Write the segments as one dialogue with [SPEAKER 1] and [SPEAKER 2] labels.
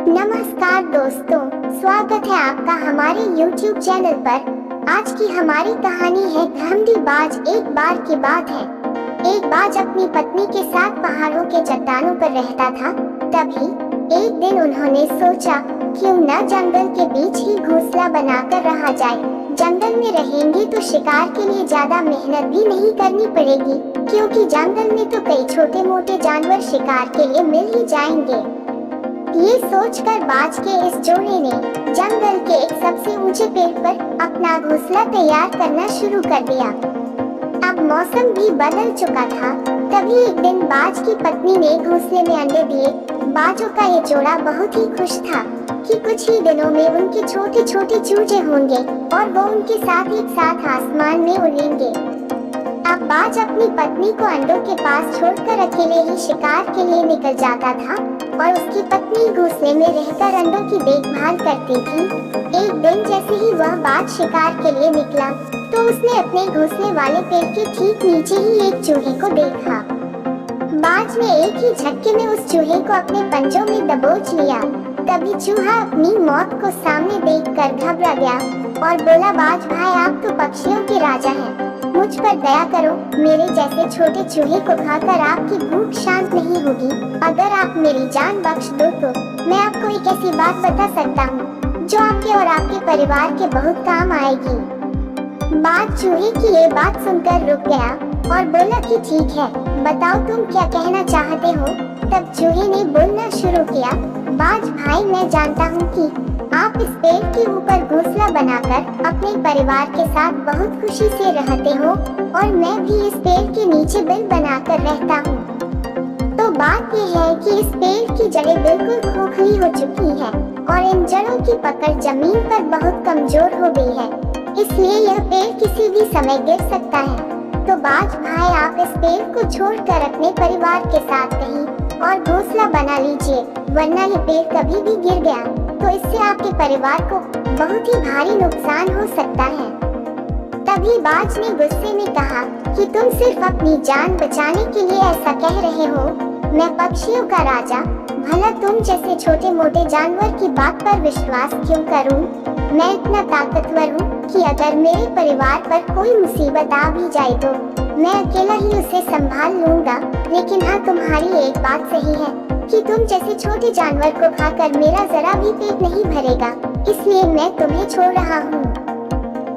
[SPEAKER 1] नमस्कार दोस्तों, स्वागत है आपका हमारे YouTube चैनल पर। आज की हमारी कहानी है घमंडी बाज। एक बार की बात है, एक बाज अपनी पत्नी के साथ पहाड़ों के चट्टानों पर रहता था। तभी एक दिन उन्होंने सोचा क्यों न जंगल के बीच ही घोंसला बनाकर रहा जाए। जंगल में रहेंगे तो शिकार के लिए ज्यादा मेहनत भी नहीं करनी पड़ेगी, क्योंकि जंगल में तो कई छोटे मोटे जानवर शिकार के लिए मिल ही जाएंगे। ये सोचकर बाज के इस जोड़े ने जंगल के एक सबसे ऊंचे पेड़ पर अपना घोंसला तैयार करना शुरू कर दिया। अब मौसम भी बदल चुका था। तभी एक दिन बाज की पत्नी ने घोंसले में अंडे दिए। बाजों का ये जोड़ा बहुत ही खुश था कि कुछ ही दिनों में उनके छोटे छोटे चूजे होंगे और वो उनके साथ एक साथ आसमान में उड़ेंगे। अब बाज अपनी पत्नी को अंडों के पास छोड़कर अकेले ही शिकार के लिए निकल जाता था और उसकी पत्नी घोंसले में रहकर अंडों की देखभाल करती थी। एक दिन जैसे ही वह बाज शिकार के लिए निकला तो उसने अपने घोंसले वाले पेड़ के ठीक नीचे ही एक चूहे को देखा। बाज ने एक ही झटके में उस चूहे को अपने पंजों में दबोच लिया। तभी चूहा अपनी मौत को सामने देखकर घबरा गया और बोला, बाज भाई, आप तो पक्षियों के राजा हैं, मुझ पर दया करो। मेरे जैसे छोटे चूहे को खाकर आपकी भूख शांत नहीं होगी। अगर आप मेरी जान बख्श दो तो मैं आपको एक ऐसी बात बता सकता हूँ जो आपके और आपके परिवार के बहुत काम आएगी। बाज चूहे की ये बात सुनकर रुक गया और बोला कि ठीक है, बताओ तुम क्या कहना चाहते हो। तब चूहे ने बोलना शुरू किया, बाज भाई, मैं जानता हूँ कि आप इस पेड़ के ऊपर घोंसला बनाकर अपने परिवार के साथ बहुत खुशी से रहते हो और मैं भी इस पेड़ के नीचे बिल बनाकर रहता हूँ। तो बात यह है कि इस पेड़ की जड़ें बिल्कुल खोखली हो चुकी हैं और इन जड़ों की पकड़ जमीन पर बहुत कमजोर हो गई है, इसलिए यह पेड़ किसी भी समय गिर सकता है। तो बाज भाई, आप इस पेड़ को छोड़कर अपने परिवार के साथ कहीं और घोंसला बना लीजिए, वरना ये पेड़ कभी भी गिर गया तो इससे आपके परिवार को बहुत ही भारी नुकसान हो सकता है। तभी बाज ने गुस्से में कहा कि तुम सिर्फ अपनी जान बचाने के लिए ऐसा कह रहे हो। मैं पक्षियों का राजा, भला तुम जैसे छोटे मोटे जानवर की बात पर विश्वास क्यों करूं? मैं इतना ताकतवर हूं कि अगर मेरे परिवार पर कोई मुसीबत आ भी जाए तो मैं अकेला ही उसे संभाल लूंगा। लेकिन हाँ, तुम्हारी एक बात सही है कि तुम जैसे छोटे जानवर को खाकर मेरा जरा भी पेट नहीं भरेगा, इसलिए मैं तुम्हें छोड़ रहा हूँ।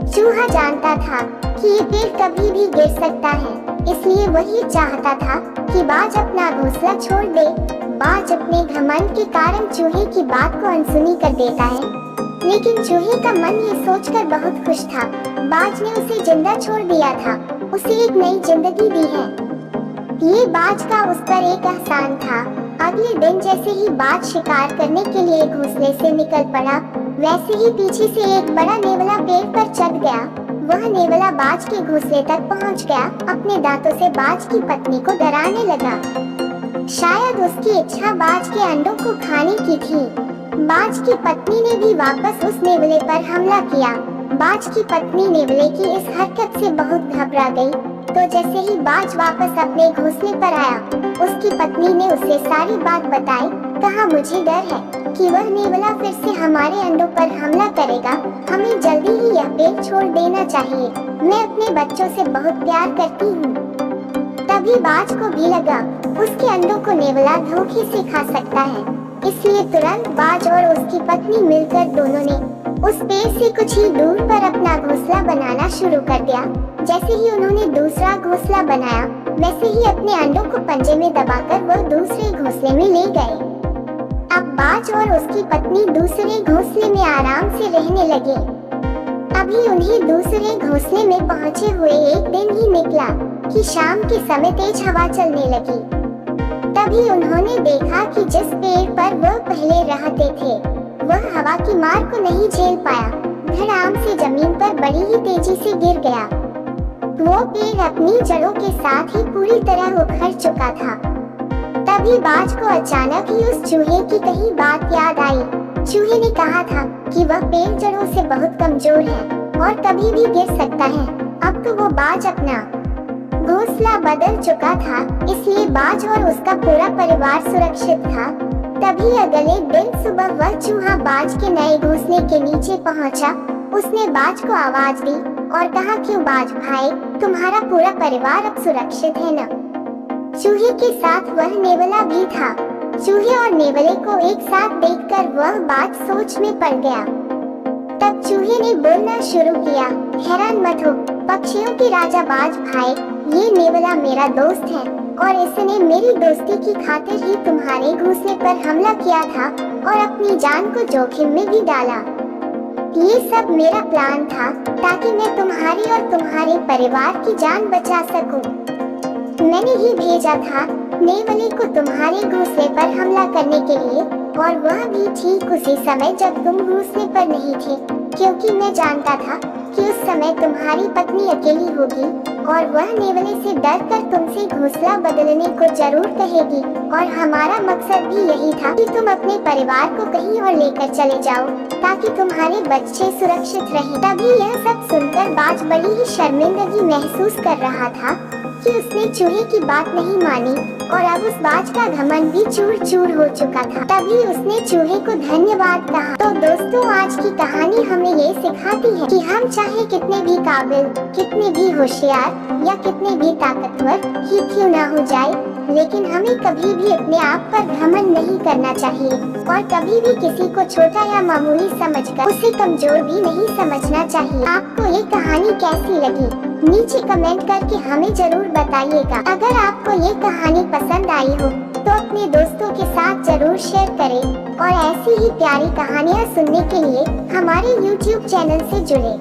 [SPEAKER 1] चूहा जानता था कि ये पेड़ कभी भी गिर सकता है, इसलिए वही चाहता था कि बाज अपना घोंसला छोड़ दे। बाज अपने घमंड के कारण चूहे की बात को अनसुनी कर देता है, लेकिन चूहे का मन ये सोचकर बहुत खुश था। बाज ने उसे जिंदा छोड़ दिया था, उसे एक नई जिंदगी दी है। ये बाज का उस पर एक एहसान था। अगले दिन जैसे ही बाज शिकार करने के लिए घोंसले से निकल पड़ा, वैसे ही पीछे से एक बड़ा नेवला पेड़ पर चढ़ गया। वह नेवला बाज के घोंसले तक पहुंच गया, अपने दांतों से बाज की पत्नी को डराने लगा। शायद उसकी इच्छा बाज के अंडों को खाने की थी। बाज की पत्नी ने भी वापस उस नेवले पर हमला किया। बाज की पत्नी नेवले की इस हरकत से बहुत घबरा गई। तो जैसे ही बाज वापस अपने घोंसले पर आया, उसकी पत्नी ने उसे सारी बात बताई। कहा, मुझे डर है कि वह नेवला फिर से हमारे अंडों पर हमला करेगा। हमें जल्दी ही यह पेड़ छोड़ देना चाहिए। मैं अपने बच्चों से बहुत प्यार करती हूँ। तभी बाज को भी लगा उसके अंडों को नेवला धोखे से खा सकता है, इसलिए तुरंत बाज और उसकी पत्नी मिलकर दोनों ने उस पेड़ से कुछ ही दूर पर अपना घोंसला बनाना शुरू कर दिया। जैसे ही उन्होंने दूसरा घोंसला बनाया, वैसे ही अपने अंडों को पंजे में दबाकर वो दूसरे घोंसले में ले गए। अब बाज और उसकी पत्नी दूसरे घोंसले में आराम से रहने लगे। अभी उन्हें दूसरे घोंसले में पहुंचे हुए एक दिन ही निकला कि शाम के समय तेज हवा चलने लगी। तभी उन्होंने देखा कि जिस पेड़ पर वो पहले रहते थे, वह हवा की मार को नहीं झेल पाया, धड़ाम से जमीन पर बड़ी ही तेजी से गिर गया। वो पेड़ अपनी जड़ों के साथ ही पूरी तरह उखड़ चुका था। तभी बाज को अचानक ही उस चूहे की कही बात याद आई। चूहे ने कहा था कि वह पेड़ जड़ों से बहुत कमजोर है और कभी भी गिर सकता है। अब तो वो बाज अपना घोंसला बदल चुका था, इसलिए बाज और उसका पूरा परिवार सुरक्षित था। तभी अगले दिन सुबह वह चूहा बाज के नए घोंसले के नीचे पहुंचा। उसने बाज को आवाज दी और कहा, क्यों बाज भाई, तुम्हारा पूरा परिवार अब सुरक्षित है न? चूहे के साथ वह नेवला भी था। चूहे और नेवले को एक साथ देखकर वह बाज सोच में पड़ गया। तब चूहे ने बोलना शुरू किया, हैरान मत हो पक्षियों के राजा बाज भाई, ये नेवला मेरा दोस्त है और इसने मेरी दोस्ती की खातिर ही तुम्हारे घोंसले पर हमला किया था और अपनी जान को जोखिम में भी डाला। ये सब मेरा प्लान था ताकि मैं तुम्हारी और तुम्हारे परिवार की जान बचा सकूं। मैंने ही भेजा था नेवले को तुम्हारे घोंसले पर हमला करने के लिए, और वह भी ठीक उसी समय जब तुम घोंसले पर नहीं थे, क्योंकि मैं जानता था कि उस समय तुम्हारी पत्नी अकेली होगी और वह नेवले से डरकर तुमसे घोंसला बदलने को जरूर कहेगी। और हमारा मकसद भी यही था कि तुम अपने परिवार को कहीं और लेकर चले जाओ ताकि तुम्हारे बच्चे सुरक्षित रहें। तभी यह सब सुनकर बाज बड़ी ही शर्मिंदगी महसूस कर रहा था कि उसने चूहे की बात नहीं मानी और अब उस बाज का घमंड भी चूर चूर हो चुका था। तभी उसने चूहे को धन्यवाद कहा। तो दोस्तों, आज की कहानी हमें ये सिखाती है कि हम चाहे कितने भी काबिल, कितने भी होशियार या कितने भी ताकतवर ही क्यों ना हो जाए, लेकिन हमें कभी भी अपने आप पर घमंड नहीं करना चाहिए और कभी भी किसी को छोटा या मामूली समझकर उसे कमजोर भी नहीं समझना चाहिए। आपको ये कहानी कैसी लगी नीचे कमेंट करके हमें जरूर बताइएगा। अगर आपको ये कहानी पसंद आई हो तो अपने दोस्तों के साथ जरूर शेयर करें और ऐसी ही प्यारी कहानियाँ सुनने के लिए हमारे YouTube चैनल से जुड़े।